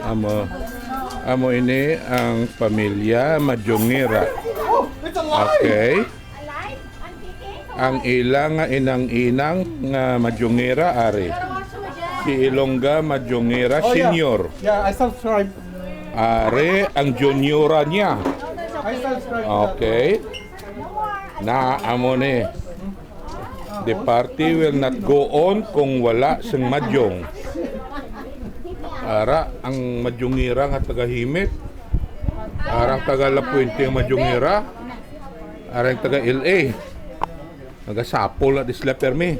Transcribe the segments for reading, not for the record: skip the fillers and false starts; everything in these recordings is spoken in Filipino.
amo ini ang pamilya Majongera. Okay. Ang ilang nga inang-inang nga Majongera ari. Si Ilongga Majongera Senior. Yeah, I subscribe. Are ang juniora niya. I subscribe. Okay. Na amo ni. The party will not go on kung wala sing Majong. Ara ang Majongera nga taga-Himit. Ara ang taga La Puente ang Majongera. Ara ang taga LA. Nagasapol na disla permi.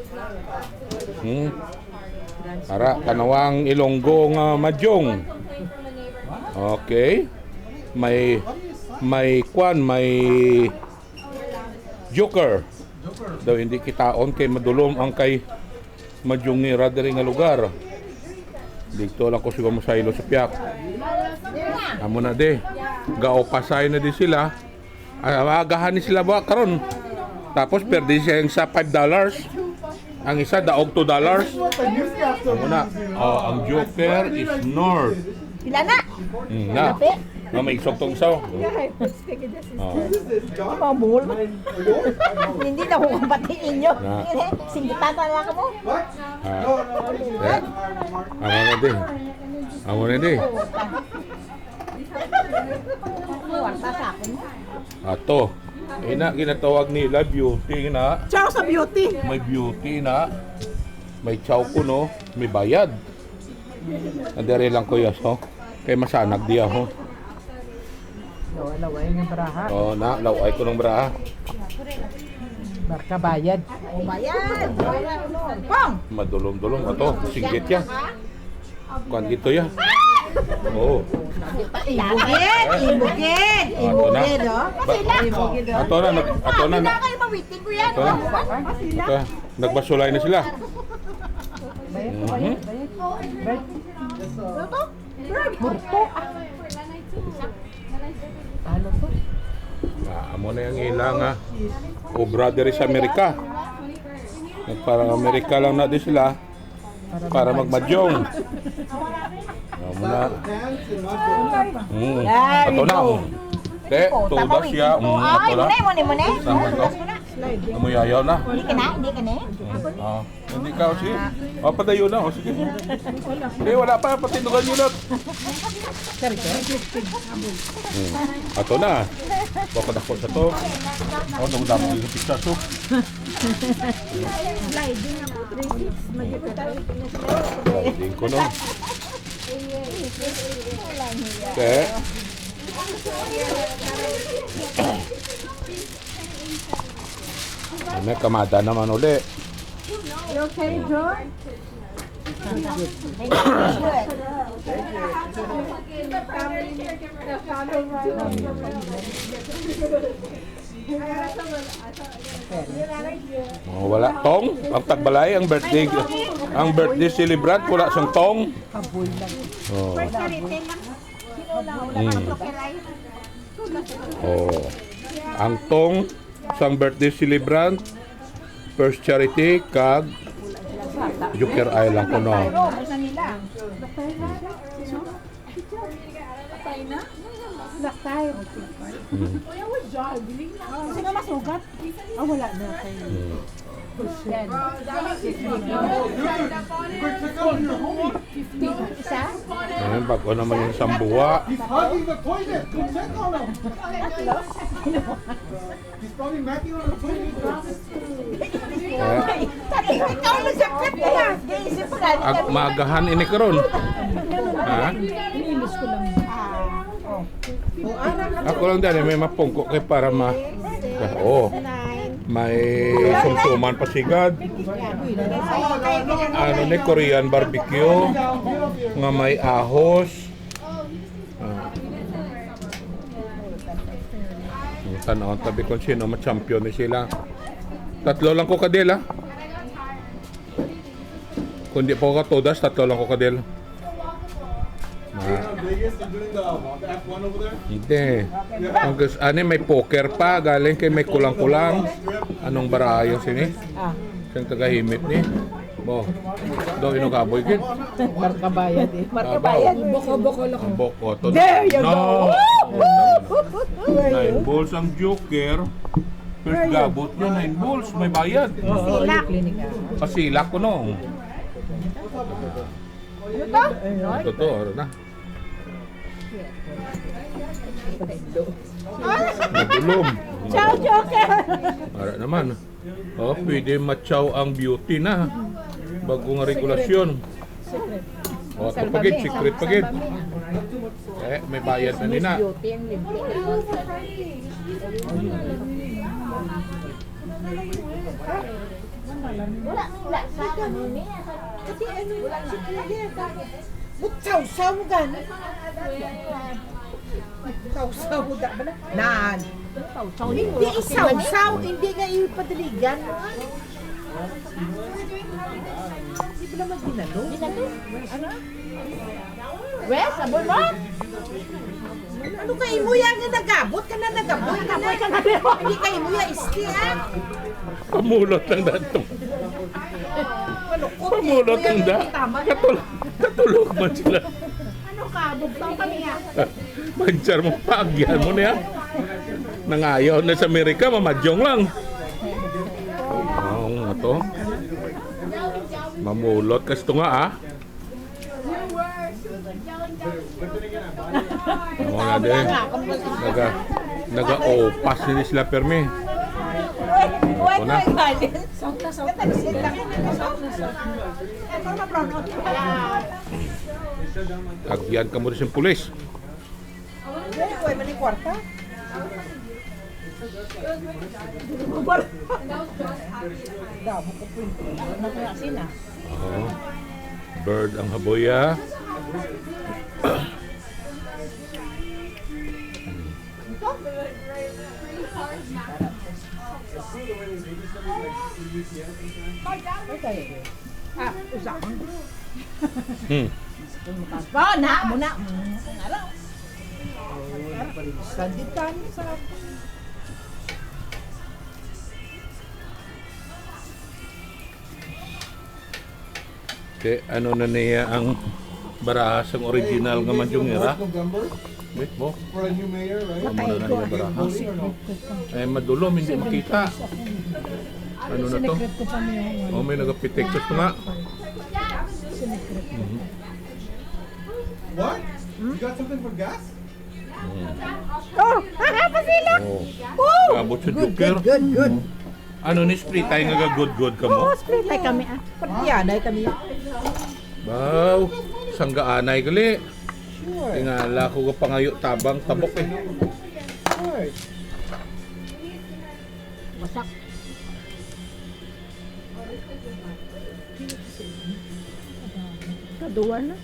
Ara kanawang Ilonggo nga Majong. Okay. May Joker. Daw hindi kitaon kay madulom ang kay Majongera diri nga lugar. Dito lang ko siguro sa ilo sa piyak. Amo na de. Gaopasay na di sila. Agahan ni sila ba karon. Tapos perdi siya yung sa $5. Ang isa daog $2. Amo na. Ang Joker is North. Pila na? Na. Nga may isog tong isaw. Pamul. Hindi na ko kapatiin nyo. Singgitata lang ka mo. Amo na din. Amo na din. Warta sa akin mo. Ato. Ina ginatawag nila beauty na. Ciao sa beauty. May beauty na. May chow ko no. May bayad. Andere lang ko yas ho. Kay masanag diya ho. Laway nga baraha. Na laway ko ng braha. Barka bayad. Bayad. Pong. Madulom-dulom ato. Singgit ya. Kuan gito ya. Oo. Ibugid. Ibugid. Ibugid oh. Ibugid oh. Ato na Hindi kayo mawitin ko yan. Ito, nagbasulay na sila. Burto. Ano to? Amo na yung ilang obra diri sa Amerika. Parang Amerika lang na di sila para magmadyong. Amo na. Ato na. Te, tudas siya. Ato na. Mune. Sama to. Amoy ayaw na. Hindi ka na. Hindi ka o sige. Padayo na o sige. Wala pa, patinugan nyo na. Ato na. Baka dako sa to. Damo yung pizza so. Sliding ko no. Okay. May kamada naman uli. You okay, John? Wala tong ang tagbalay ang birthday celebrant wala sang tong. Ang tong sang birthday celebrant first charity kag Joker Island ko no. Sino masugat? Wala na kayo. Isa? Ayun, bago naman yung sambuwa. He's hugging the toilet. Go check on him. He's probably macking on the toilet. Ikaw na sa trip ko na. Gaisip ko na. Ang magahan ini karon. Ha? Inilis ko lang. Ako lang dali may mapungko kay para may sumsuman pasigad. Ano ni Korean barbecue nga may ahos. Tanaw tabi kung sino ma-champion ni sila. Tatlo lang ko kadela. Kundi po ka todas, tatlo lang ko kadela. Vegas, they're doing the F1 over there. Hindi. Ano may poker pa, galing kay may kulang-kulang. Anong barayo sini? Siyang taga-himit ni. Mo. Do inukaboy gid. Markabayad eh. Markabayad. Boko-boko lang. Ang boko to. There you no. go. 9 balls ang Joker. First gabot niya 9 balls, may bayad. Silak. Pasilak ko no. Ano to? Ito to, ano na. Nagulom. Ciao, Joker! Para naman. Oh, pwede matchaw ang beauty na. Bagong regulasyon. Oh, ito pagid, secret pagid. Eh, may bayad na nina. Beauty ang libre. Wala sa ano niya. Kasi ano yung Butsaw-saw mo gano'n. Butsaw-saw mo gano'n. Nan. Hindi isaw-saw, hindi nga ipadaligan. Hindi ko naman ginalo. Ginalo? Ano? Wes, sabon mo? Ano kayo mo yan nga nagabot ka na nagabot ka na. Hindi kayo mo yan isti ah. Pamulot lang dato. Malukot. Pamulot lang da. Katulog man sila. Ano ka? Bugtong kami ha. Magchar mo, paagyan mo niya. Nangayaw na sa Amerika, mamadyong lang. Oo nga to. Mamulot kasi ito nga ah. Oo nga din. Naga-opas nila sila permi. Wait, na. Sauta. Ito na brown out. Agyan ka mo rin siyang pulis. Kuya, mali kwarta. Damo ko po. Ano kaya sina? Oo. Bird ang haboya. Usahan. Hmm. Na, muna. Ngalaw. Sanditan sa Okay, ano na niya ang barahasang original nga Manjungera? November Wait mo. for a new mayor, right? Amo na niya barahas. Voting or no? Eh, madulom, hindi makita. Ano na to? Sinekret ko pa niya yung Oh, may nagapitektos na nga. What? You got something for gas? Oh, pasila. Oh. Abot sa Joker. Good. Ano ni spray tayo nga good ka mo? Spray tayo kami ah. Pagdiyanay kami. Wow, sanggaanay gali. Tingala ko ka pangayo tabang tabok eh. Wasak. Kaduwa na.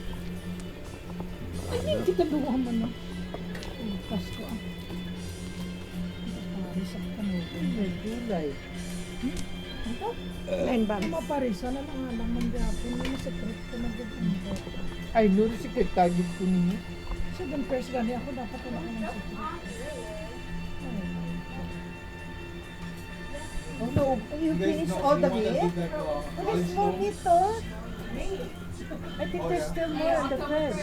Ay, hindi ka duwang mo na. Pasko ah. Paris ang kanutin. July. Ngayon ba? Maparisa na lang alam man gapon. May secret ko na gapon. Ay, no, secret target ko ninyo. So, then first gani ako, dapat wala ka ng secret. Oh no, you finish all the way? There's more nito. I think there's still more on the bread.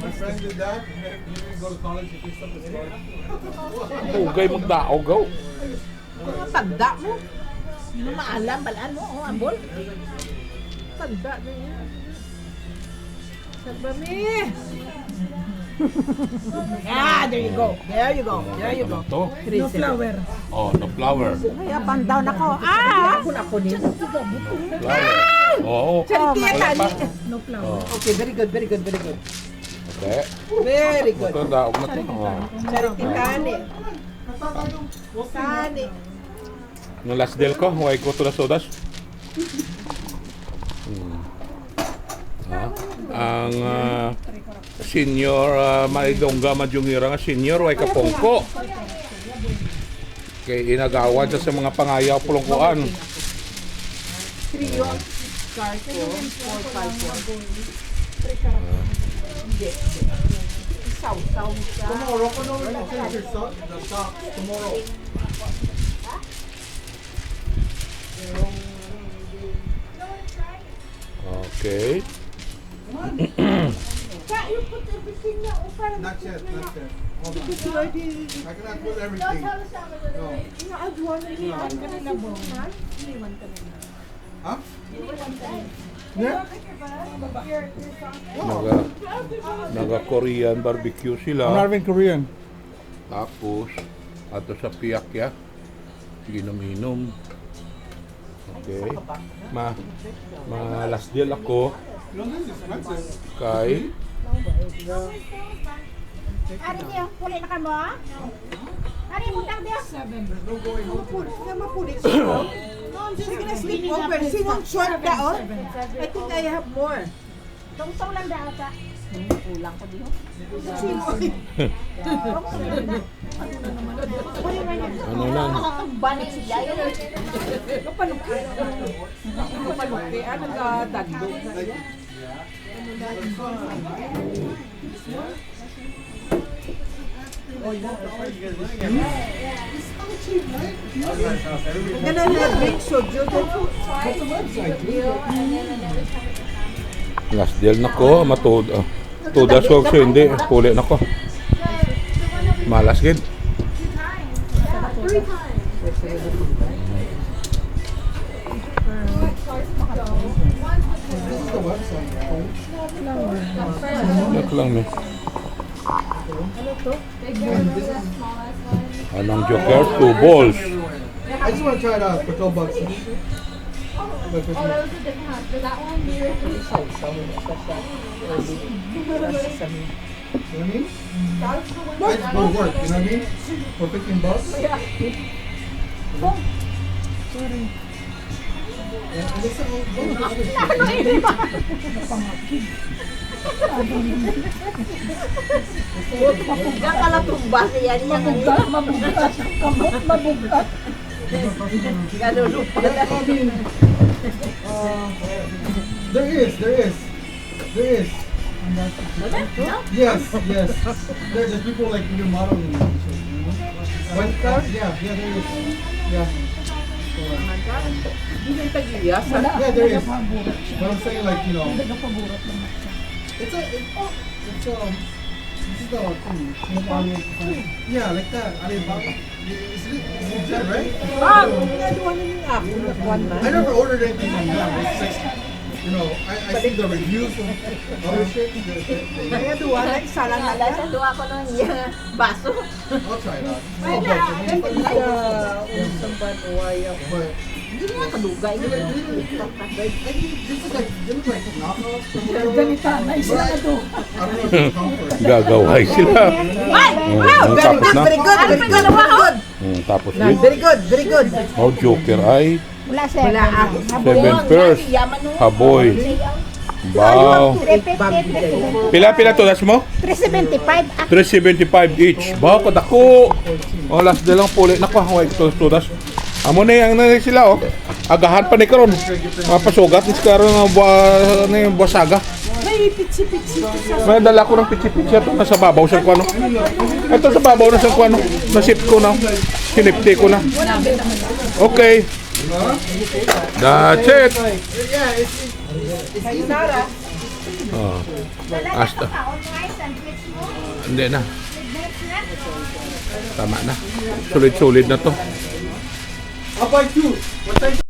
My friend did that. He didn't go to college. He fixed up his car. Bugay magdaog gaw. Kung ang tanda mo, hindi mo maalam, balaan mo, oh, ambol. Tanda na yan. Sabrami! Ah, there you go. There you go. There you go. Ano to? No flower. Oh, no flower. Ay, up and down ako. Ah! Ako ni. Flower. Oo. Charity yan, tani. No flower. Okay, very good. Okay. Very good. Ito daog na to. Oh. Charity tani. Tani. Yung last deal ko, huwag ko to na sodas. Ang senior Maridongga Manjungera nga senior, huwag kapongko. Kay inagawan siya sa mga pangayaw pulungkuan. Trio. Carto. 454. Saw-saw siya. Tomorrow, no, no, finish your the socks tomorrow. Okay. Not yet, not yet. Hold on. I cannot put everything. No. Huh? Yeah? Naga-Korean barbecue I'm sila. not even Korean. Tapos, ato sa piyakya, ginom-inom. Okay. Last deal ako No, this is expensive. kay Ari niyo, puli na ka mo? Ari, mutang diyo. Sige na sleep over. Sinong short ka, oh? I think I have more. Tungtong lang daw sa. Kulang ko diyo. ano na, Banik si Jayo. Kapaluki. Ano ka, tandog? Gonna have big soju. last deal na ko, tudas ko, so hindi, puli na ko. Malas gid. Yak lang ni. Anong joker? 2 balls. I just want to try it out for $12. You know what I mean? It's gonna work, you know what I mean? For $15. Sorry. And it's Diyan ka lang tumba siya niya. Mabugat, kamot, mabugat. Gano'n lupa. There is. Yes. There's people like you're modeling and shit, you know? One car? Yeah, there is. Yeah. Hindi yung tag-iyas. Yeah, there is. But I'm saying like, you know, this is the thing. Yeah, like that. Alibaba. Is it that right? Ginagawa na yung app. One man. I never ordered anything from them. It's like, you know, I see the reviews of other shit. Kaya duwa na yung salang na lang. Sa duwa ko nung baso. I'll try it out. Unsang panuwaya. But Hindi niya kadugay. this is like, they look like knockoffs from whatever. Ganita, nice na ito. I don't know if it's comfort. Gagaway sila. Tapos na. Very good. Tapos yun. Very good. Oh, joker ay Wala sir. Wala ako. 7 pairs. Haboy. Wow. Pila tulas mo? 375. 375 each. Bao kadako. Oh, last deal lang puli na ko. Tudas. Amo na yang na sila oh. Agahan pa ni karon. Mapasugat ni karon ng buwasaga. May pitsi-pitsi. May dala ko ng pitsi-pitsi ito nasa babaw sa kuano. Ito sa babaw na sa kuano. Nasip ko na. Sinipti ko na. Okay. That's it. Yeah, it's Sayonara. Oh. Hasta. Hindi na. Tama na. Sulit-sulit na to. I'll buy two. What size